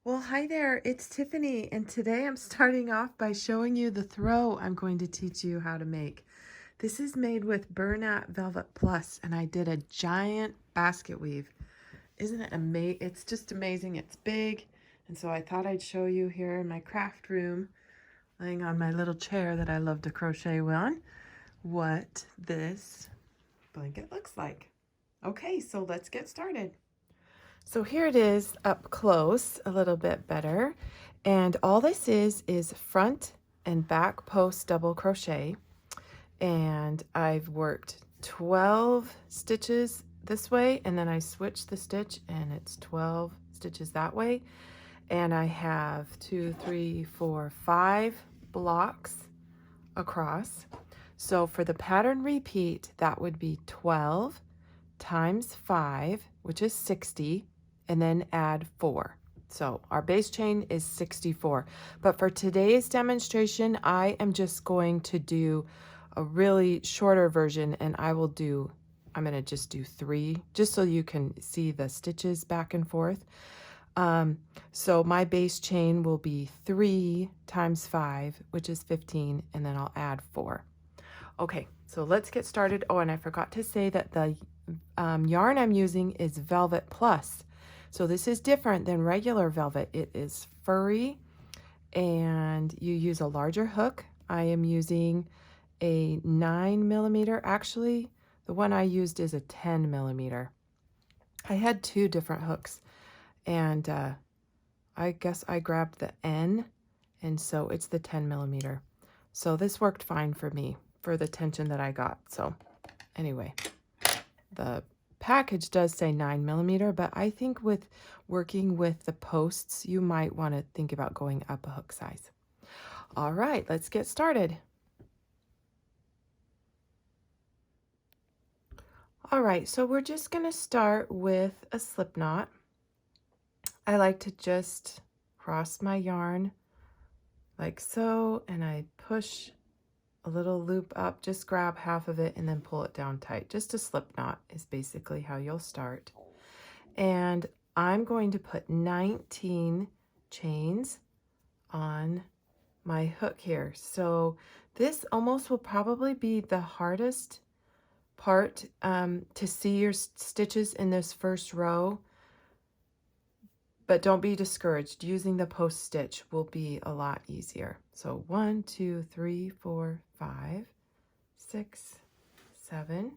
Well, hi there, it's Tiffany, and today I'm starting off by showing you the throw I'm going to teach you how to make. This is made with Bernat Velvet Plus, and I did a giant basket weave. Isn't it amazing? It's just amazing. It's big, and so I thought I'd show you here in my craft room, laying on my little chair that I love to crochet on, what this blanket looks like. Okay, so let's get started. So here it is up close, a little bit better. And all this is front and back post double crochet. And I've worked 12 stitches this way, and then I switched the stitch and it's 12 stitches that way. And I have 5 blocks across. So for the pattern repeat, that would be 12 times 5, which is 60, and then add 4. So our base chain is 64. But for today's demonstration, I am just going to do a really shorter version, and I'm going to just do 3, just so you can see the stitches back and forth. So my base chain will be 3 times 5, which is 15, and then I'll add 4. Okay, so let's get started. Oh, and I forgot to say that the yarn I'm using is Velvet Plus. So this is different than regular velvet. It is furry, and you use a larger hook. I am using a 9mm. Actually, the one I used is a 10mm. I had 2 different hooks, and I guess I grabbed the N, and so it's the 10mm. So this worked fine for me for the tension that I got. So anyway, the package does say 9mm, but I think with working with the posts, you might want to think about going up a hook size. All right, let's get started. All right, so we're just going to start with a slip knot. I like to just cross my yarn like so, and I push a little loop up, just grab half of it and then pull it down tight. Just a slip knot is basically how you'll start. And I'm going to put 19 chains on my hook here. So this almost will probably be the hardest part to see your stitches in this first row. But don't be discouraged. Using the post stitch will be a lot easier. So 1, 2, 3, 4, 5, 6, 7.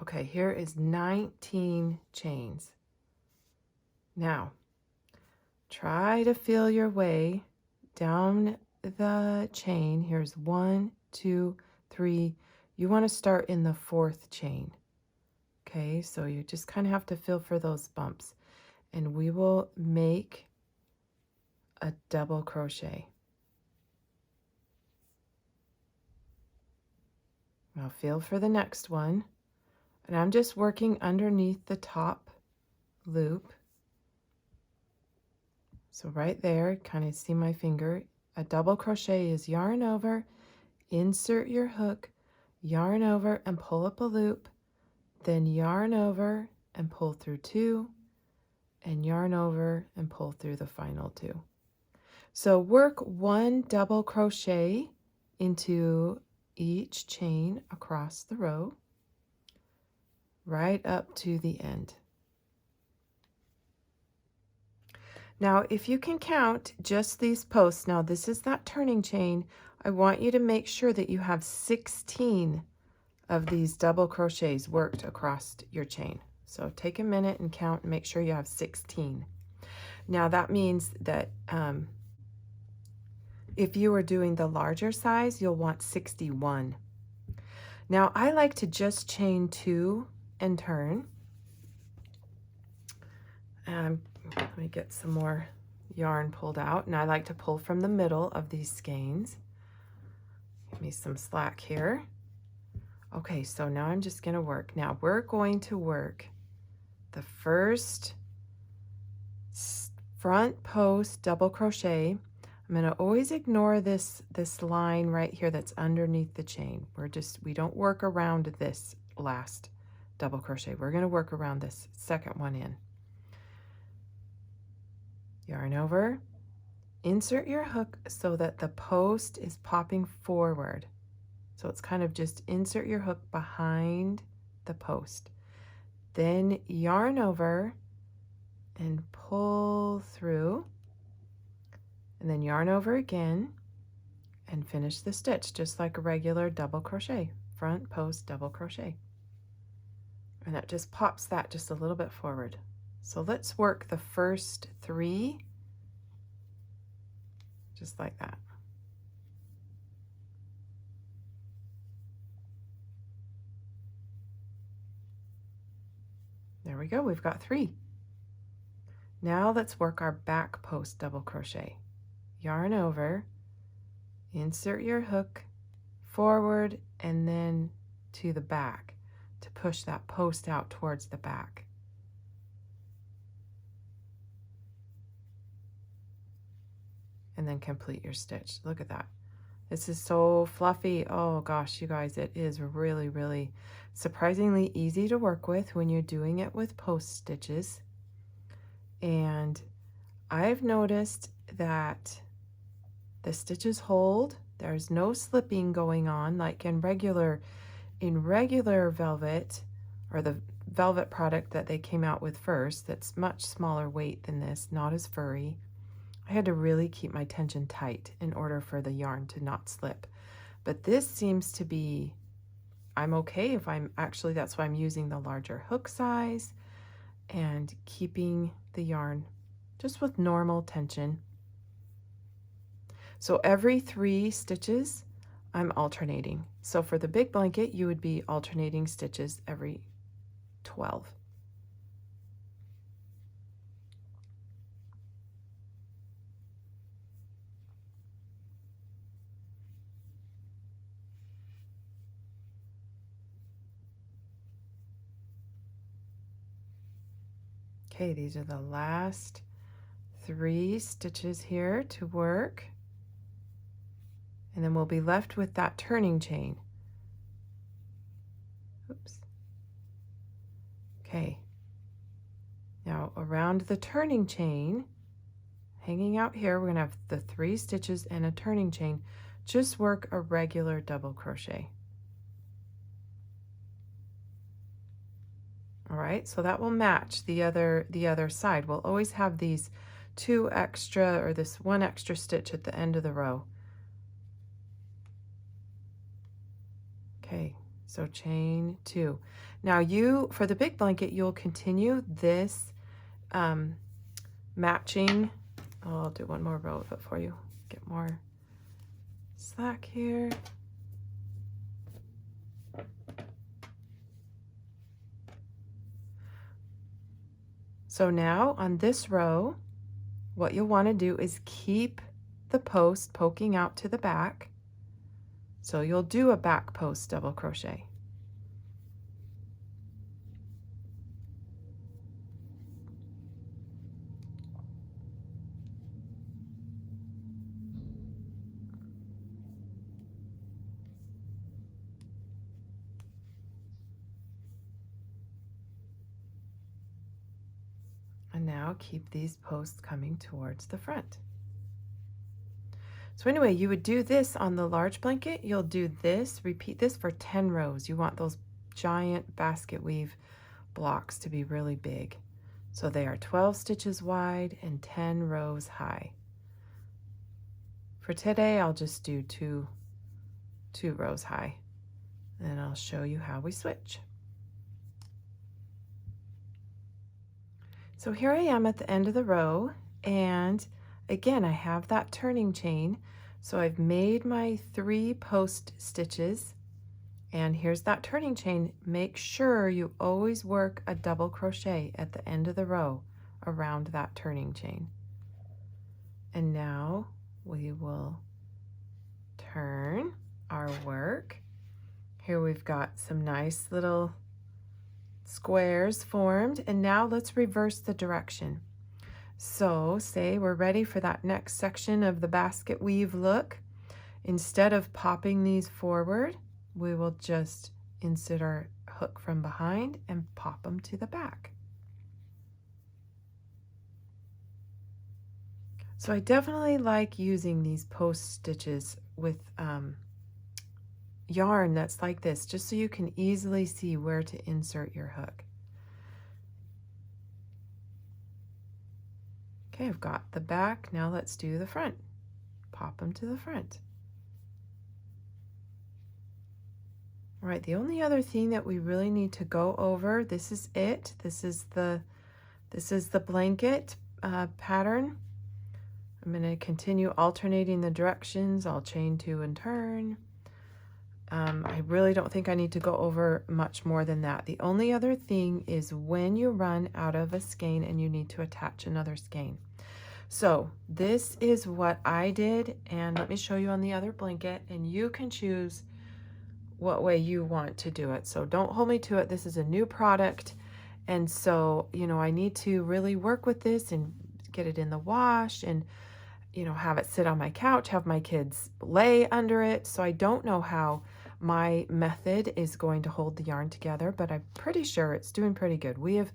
Okay, here is 19 chains. Now, try to feel your way down the chain. Here's 1, 2, 3. You want to start in the 4th chain. Okay, so you just kind of have to feel for those bumps. And we will make a double crochet. Now feel for the next one. And I'm just working underneath the top loop. So right there, kind of see my finger. A double crochet is yarn over, insert your hook, yarn over and pull up a loop, then yarn over and pull through 2, and yarn over and pull through the final 2. So work 1 double crochet into each chain across the row, right up to the end. Now, if you can count just these posts, now this is that turning chain, I want you to make sure that you have 16 of these double crochets worked across your chain. So take a minute and count and make sure you have 16. Now that means that if you were doing the larger size, you'll want 61. Now I like to just chain 2 and turn. Let me get some more yarn pulled out, and I like to pull from the middle of these skeins. Give me some slack here. Okay, so now I'm just going to work. Now we're going to work the first front post double crochet. I'm I'm going to always ignore this line right here that's underneath the chain. We don't work around this last double crochet. We're going to work around this second one in. Yarn over, insert your hook so that the post is popping forward. So it's kind of just insert your hook behind the post. Then yarn over and pull through, and then yarn over again and finish the stitch just like a regular double crochet, front post double crochet. And that just pops that just a little bit forward. So let's work the first 3 just like that. There we go, we've got 3. Now let's work our back post double crochet. Yarn over, insert your hook forward and then to the back to push that post out towards the back. And then complete your stitch. Look at that. This is so fluffy. Oh gosh, you guys, it is really, really surprisingly easy to work with when you're doing it with post stitches. And I've noticed that the stitches hold. There's no slipping going on like in regular velvet, or the velvet product that they came out with first that's much smaller weight than this, not as furry. I had to really keep my tension tight in order for the yarn to not slip. But this seems to be, I'm okay if I'm actually, that's why I'm using the larger hook size and keeping the yarn just with normal tension. So every 3 stitches, I'm alternating. So for the big blanket, you would be alternating stitches every 12. Okay, these are the last 3 stitches here to work. And then we'll be left with that turning chain. Oops. Okay. Now around the turning chain, hanging out here, we're going to have the 3 stitches and a turning chain. Just work a regular double crochet. All right, so that will match the other side. We'll always have these 2 extra, or this 1 extra stitch at the end of the row. Okay, so chain 2. Now for the big blanket, you'll continue this matching. I'll do 1 more row of it for you. Get more slack here. So now on this row, what you'll want to do is keep the post poking out to the back. So you'll do a back post double crochet. And now keep these posts coming towards the front. So anyway, you would do this on the large blanket. You'll do this, repeat this for 10 rows. You want those giant basket weave blocks to be really big. So they are 12 stitches wide and 10 rows high. For today, I'll just do two rows high, and I'll show you how we switch. So here I am at the end of the row, and again, I have that turning chain. So I've made my 3 post stitches, and here's that turning chain. Make sure you always work a double crochet at the end of the row around that turning chain. And now we will turn our work. Here we've got some nice little squares formed, and now let's reverse the direction. So say we're ready for that next section of the basket weave look. Instead of popping these forward, we will just insert our hook from behind and pop them to the back. So I definitely like using these post stitches with yarn that's like this, just so you can easily see where to insert your hook. Okay, I've got the back. Now let's do the front. Pop them to the front. All right, the only other thing that we really need to go over, this is it. This is the blanket pattern. I'm going to continue alternating the directions. I'll chain 2 and turn. I really don't think I need to go over much more than that. The only other thing is when you run out of a skein and you need to attach another skein. So this is what I did, and let me show you on the other blanket, and you can choose what way you want to do it. So don't hold me to it. This is a new product, and so, you know, I need to really work with this and get it in the wash and, you know, have it sit on my couch, have my kids lay under it. So I don't know how my method is going to hold the yarn together, but I'm pretty sure it's doing pretty good. We have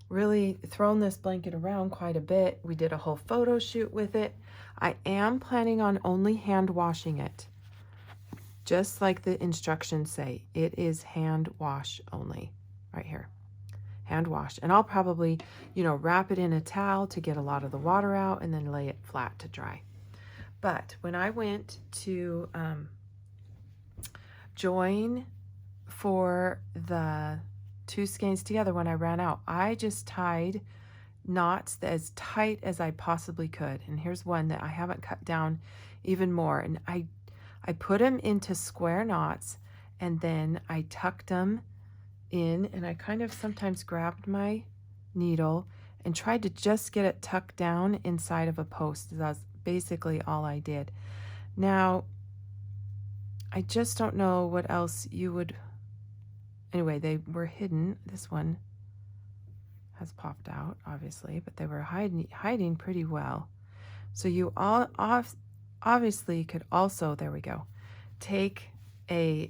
really thrown this blanket around quite a bit. We did a whole photo shoot with it. I am planning on only hand washing it, just like the instructions say. It is hand wash only, right here. Hand wash. And I'll probably, you know, wrap it in a towel to get a lot of the water out and then lay it flat to dry. But when I went to join for the 2 skeins together, when I ran out, I just tied knots as tight as I possibly could. And here's one that I haven't cut down even more. And I put them into square knots, and then I tucked them in, and I kind of sometimes grabbed my needle and tried to just get it tucked down inside of a post. That's basically all I did. Now, I just don't know what else you would, anyway, they were hidden. This one has popped out, obviously, but they were hiding pretty well. So you all obviously could also, there we go, take a,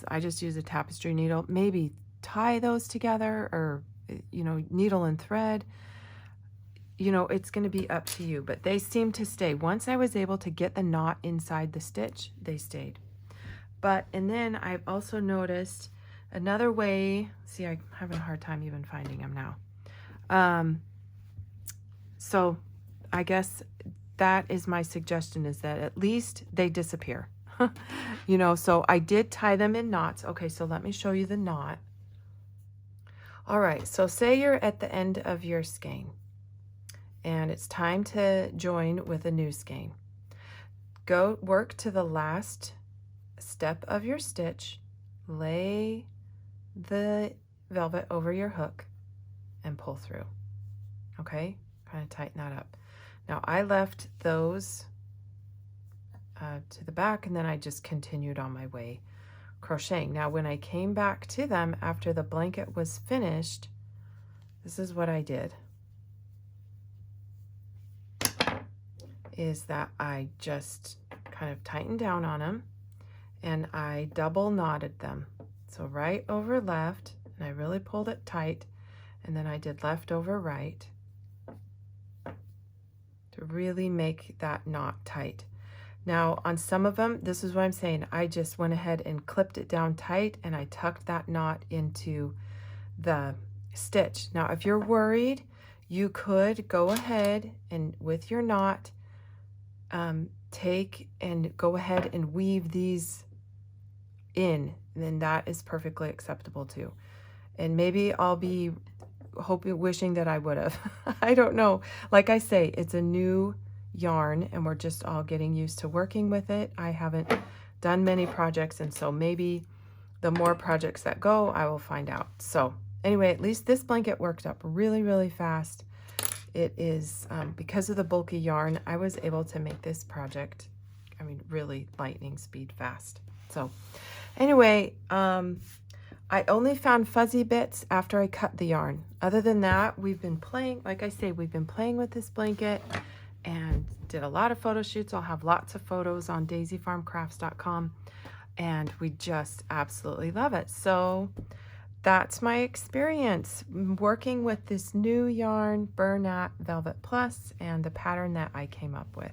I just use a tapestry needle, maybe tie those together, or, you know, needle and thread. You know, it's going to be up to you, but they seem to stay. Once I was able to get the knot inside the stitch, they stayed. But, and then I've also noticed another way, see, I'm having a hard time even finding them now. So I guess that is my suggestion, is that at least they disappear. You know, so I did tie them in knots. Okay, so let me show you the knot. All right, so say you're at the end of your skein and it's time to join with a new skein. Go work to the last step of your stitch, lay the velvet over your hook and pull through. Okay, kind of tighten that up. Now I left those to the back, and then I just continued on my way crocheting. Now when I came back to them after the blanket was finished, this is what I did, is that I just kind of tightened down on them and I double knotted them. So right over left, and I really pulled it tight, and then I did left over right to really make that knot tight. Now on some of them, this is what I'm saying, I just went ahead and clipped it down tight and I tucked that knot into the stitch. Now if you're worried, you could go ahead and with your knot take and go ahead and weave these in, and then that is perfectly acceptable too. And maybe I'll be wishing that I would have. I don't know. Like I say, it's a new yarn and we're just all getting used to working with it. I haven't done many projects, and so maybe the more projects that go, I will find out. So anyway, at least this blanket worked up really, really fast. It is, because of the bulky yarn, I was able to make this project, I mean, really lightning speed fast. So anyway, I only found fuzzy bits after I cut the yarn. Other than that, we've been playing, like I say, we've been playing with this blanket and did a lot of photo shoots. I'll have lots of photos on daisyfarmcrafts.com, and we just absolutely love it. So that's my experience working with this new yarn, Bernat Velvet Plus, and the pattern that I came up with.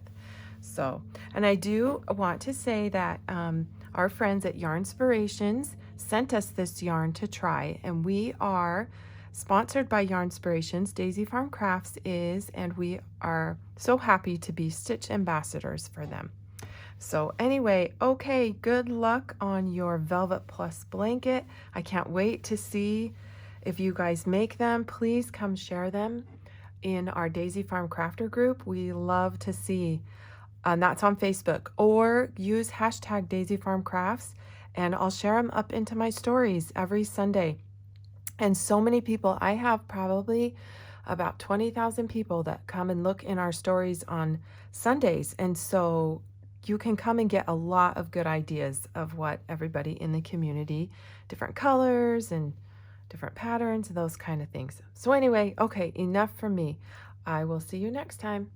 So, and I do want to say that our friends at Yarnspirations sent us this yarn to try, and we are sponsored by Yarnspirations. Daisy Farm Crafts is, and we are so happy to be Stitch Ambassadors for them. So anyway, okay, good luck on your Velvet Plus blanket. I can't wait to see if you guys make them. Please come share them in our Daisy Farm Crafter group. We love to see, and that's on Facebook, or use hashtag Daisy Farm Crafts, and I'll share them up into my stories every Sunday. And so many people, I have probably about 20,000 people that come and look in our stories on Sundays. And so you can come and get a lot of good ideas of what everybody in the community, different colors and different patterns, those kind of things. So anyway, okay, enough from me. I will see you next time.